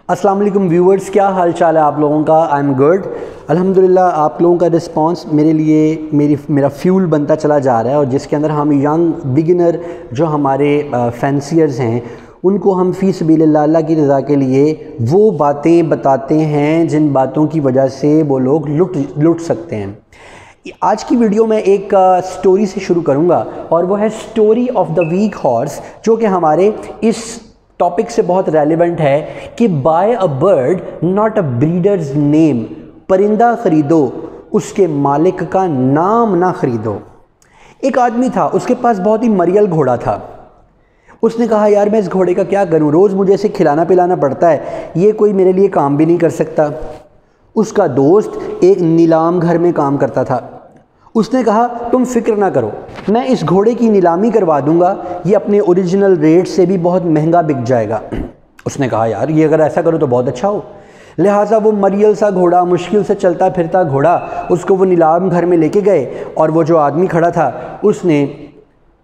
अस्सलाम वालेकुम व्यूअर्स, क्या हाल चाल है आप लोगों का। आई एम गुड अल्हम्दुलिल्लाह। आप लोगों का रिस्पांस मेरे लिए मेरा फ्यूल बनता चला जा रहा है और जिसके अंदर हम यंग बिगिनर जो हमारे फैंसियर्स हैं उनको हम फ़ी सबीलिल्लाह अल्लाह की रज़ा के लिए वो बातें बताते हैं जिन बातों की वजह से वो लोग लुट सकते हैं। आज की वीडियो में एक स्टोरी से शुरू करूंगा और वो है story of the weak horse, जो कि हमारे इस टॉपिक से बहुत रेलेवेंट है कि buy a bird not a breeder's name. परिंदा ख़रीदो, उसके मालिक का नाम ना ख़रीदो। एक आदमी था, उसके पास बहुत ही मरियल घोड़ा था। उसने कहा यार मैं इस घोड़े का क्या करूं, रोज़ मुझे इसे खिलाना पिलाना पड़ता है, ये कोई मेरे लिए काम भी नहीं कर सकता। उसका दोस्त एक नीलाम घर में काम करता था। उसने कहा तुम फिक्र ना करो, मैं इस घोड़े की नीलामी करवा दूंगा, ये अपने ओरिजिनल रेट से भी बहुत महंगा बिक जाएगा। उसने कहा यार ये अगर ऐसा करो तो बहुत अच्छा हो। लिहाजा वो मरियल सा घोड़ा, मुश्किल से चलता फिरता घोड़ा, उसको वो नीलाम घर में लेके गए और वो जो आदमी खड़ा था उसने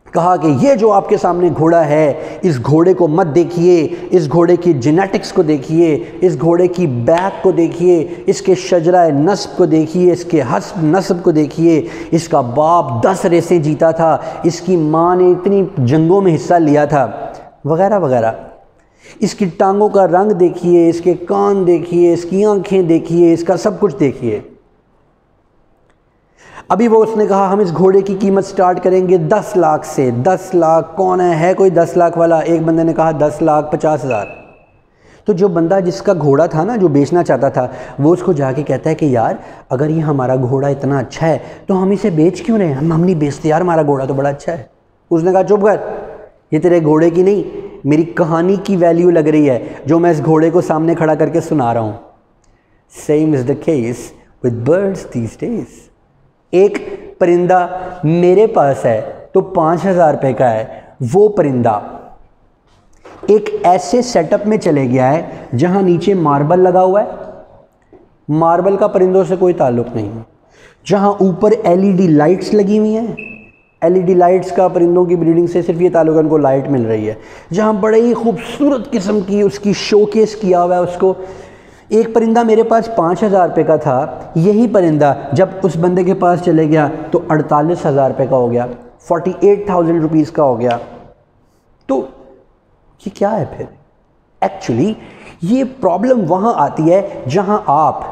कहा कि ये जो आपके सामने घोड़ा है, इस घोड़े को मत देखिए, इस घोड़े की जेनेटिक्स को देखिए, इस घोड़े की बैक को देखिए, इसके शजराए नस्ब को देखिए, इसके हस्ब नस्ब को देखिए, इसका बाप 10 रेसें जीता था, इसकी माँ ने इतनी जंगों में हिस्सा लिया था, वगैरह वगैरह। इसकी टांगों का रंग देखिए, इसके कान देखिए, इसकी आँखें देखिए, इसका सब कुछ देखिए। अभी वो उसने कहा हम इस घोड़े की कीमत स्टार्ट करेंगे 10 लाख से। 10 लाख कौन है कोई 10 लाख वाला? एक बंदे ने कहा 10,50,000। तो जो बंदा जिसका घोड़ा था ना, जो बेचना चाहता था, वो उसको जाके कहता है कि यार अगर ये हमारा घोड़ा इतना अच्छा है तो हम इसे बेच क्यों रहे हैं, हम नहीं बेचते यार, हमारा घोड़ा तो बड़ा अच्छा है। उसने कहा चुप कर, ये तेरे घोड़े की नहीं मेरी कहानी की वैल्यू लग रही है जो मैं इस घोड़े को सामने खड़ा करके सुना रहा हूँ। Same is the case with birds these days. एक परिंदा मेरे पास है तो 5,000 रुपये का है। वो परिंदा एक ऐसे सेटअप में चले गया है जहां नीचे मार्बल लगा हुआ है, मार्बल का परिंदों से कोई ताल्लुक़ नहीं है, जहां ऊपर एलईडी लाइट्स लगी हुई हैं, एलईडी लाइट्स का परिंदों की ब्रीडिंग से सिर्फ ये ताल्लुक़ है उनको लाइट मिल रही है, जहां बड़े ही खूबसूरत किस्म की उसकी शोकेस किया हुआ है उसको। एक परिंदा मेरे पास 5,000 रुपये का था, यही परिंदा जब उस बंदे के पास चले गया तो 48,000 रुपये का हो गया, 48,000 रुपीज़ का हो गया। तो ये क्या है फिर? एक्चुअली ये प्रॉब्लम वहाँ आती है जहाँ आप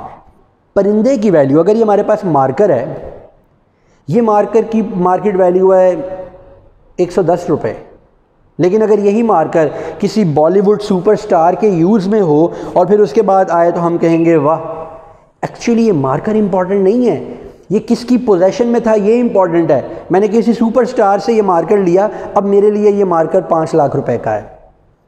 परिंदे की वैल्यू, अगर ये हमारे पास मार्कर है, ये मार्कर की मार्केट वैल्यू है 110 रुपये, लेकिन अगर यही मार्कर किसी बॉलीवुड सुपरस्टार के यूज़ में हो और फिर उसके बाद आए तो हम कहेंगे वाह। एक्चुअली ये मार्कर इंपॉर्टेंट नहीं है, ये किसकी पोजेशन में था ये इंपॉर्टेंट है। मैंने किसी सुपरस्टार से ये मार्कर लिया, अब मेरे लिए ये मार्कर 5 लाख रुपए का है,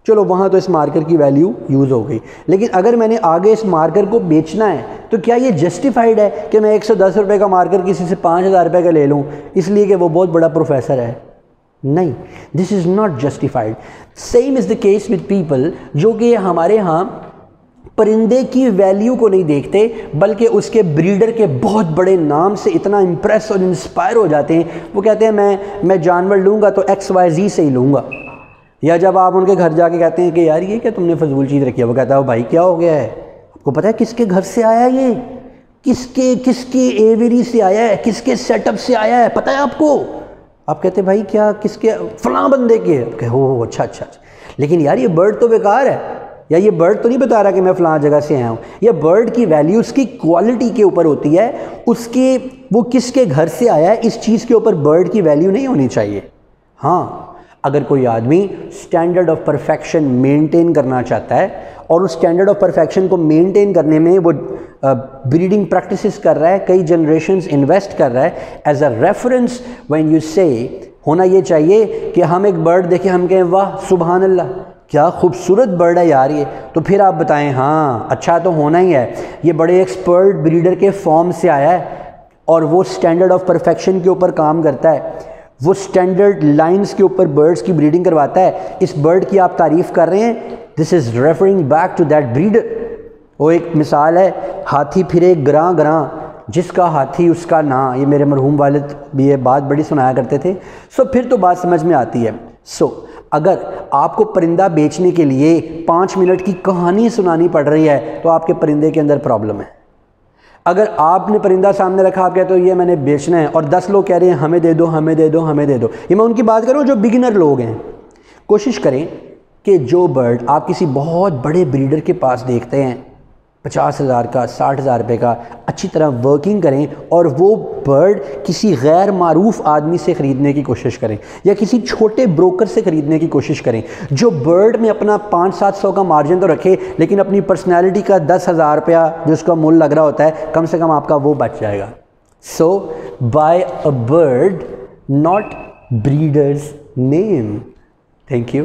चलो वहाँ तो इस मार्कर की वैल्यू यूज़ हो गई। लेकिन अगर मैंने आगे इस मार्कर को बेचना है तो क्या ये जस्टिफाइड है कि मैं 110 रुपये का मार्कर किसी से 5,000 रुपये का ले लूँ इसलिए कि वो बहुत बड़ा प्रोफेसर है? नहीं, this is not justified. Same is the case with people जो कि हमारे यहाँ परिंदे की वैल्यू को नहीं देखते बल्कि उसके ब्रीडर के बहुत बड़े नाम से इतना इम्प्रेस और इंस्पायर हो जाते हैं। वो कहते हैं मैं जानवर लूँगा तो XYZ से ही लूँगा। या जब आप उनके घर जाके कहते हैं कि यार ये क्या तुमने फजूल चीज़ रखी है, वो कहता है भाई क्या हो गया है, आपको पता है किसके घर से आया है ये, किसके एवेरी से आया है, किसके सेटअप से आया है, पता है आपको? आप कहते भाई क्या, किसके? फलां बंदे के। हो अच्छा। लेकिन यार ये बर्ड तो बेकार है, या ये बर्ड तो नहीं बता रहा कि मैं फलां जगह से आया हूँ। ये बर्ड की वैल्यू उसकी क्वालिटी के ऊपर होती है, उसके वो किसके घर से आया है इस चीज़ के ऊपर बर्ड की वैल्यू नहीं होनी चाहिए। हाँ, अगर कोई आदमी स्टैंडर्ड ऑफ परफेक्शन मेंटेन करना चाहता है और उस स्टैंडर्ड ऑफ परफेक्शन को मेंटेन करने में वो ब्रीडिंग प्रैक्टिसेस कर रहा है, कई जनरेशन्स इन्वेस्ट कर रहा है, as a reference when you say होना ये चाहिए कि हम एक बर्ड देखें हम कहें वाह सुभान अल्लाह क्या खूबसूरत बर्ड है यार ये, तो फिर आप बताएं हाँ अच्छा तो होना ही है, ये बड़े एक्सपर्ट ब्रीडर के फॉर्म से आया है और वो स्टैंडर्ड ऑफ परफेक्शन के ऊपर काम करता है, वो स्टैंडर्ड लाइंस के ऊपर बर्ड्स की ब्रीडिंग करवाता है। इस बर्ड की आप तारीफ़ कर रहे हैं, this is referring back to that breeder. वो एक मिसाल है, हाथी फिरे ग्रां ग्रां, जिसका हाथी उसका ना। ये मेरे मरहूम वालिद भी ये बात बड़ी सुनाया करते थे। सो फिर तो बात समझ में आती है। सो اگر آپ کو پرندہ بیچنے کے لیے 5 منٹ کی کہانی سنانی پڑ رہی ہے تو آپ کے پرندے کے اندر پرابلم ہے۔ اگر آپ نے پرندہ سامنے رکھا، آپ کہتے ہو یہ میں نے بیچنا ہے، اور 10 لوگ کہہ رہے ہیں ہمیں دے دو ہمیں دے دو ہمیں دے دو، یہ میں ان کی بات کروں جو بگنر لوگ ہیں، کوشش کریں کہ جو برڈ آپ کسی بہت بڑے بریڈر کے پاس دیکھتے ہیں 50,000 کا 60,000 روپے کا، اچھی طرح ورکنگ کریں اور وہ برڈ کسی غیر معروف آدمی سے خریدنے کی کوشش کریں یا کسی چھوٹے بروکر سے خریدنے کی کوشش کریں جو برڈ میں اپنا 500-700 کا مارجن تو رکھے لیکن اپنی پرسنالٹی کا 10,000 روپیہ جو اس کا مول لگ رہا ہوتا ہے کم سے کم آپ کا وہ بچ جائے گا۔ So buy a bird not breeders name. Thank you.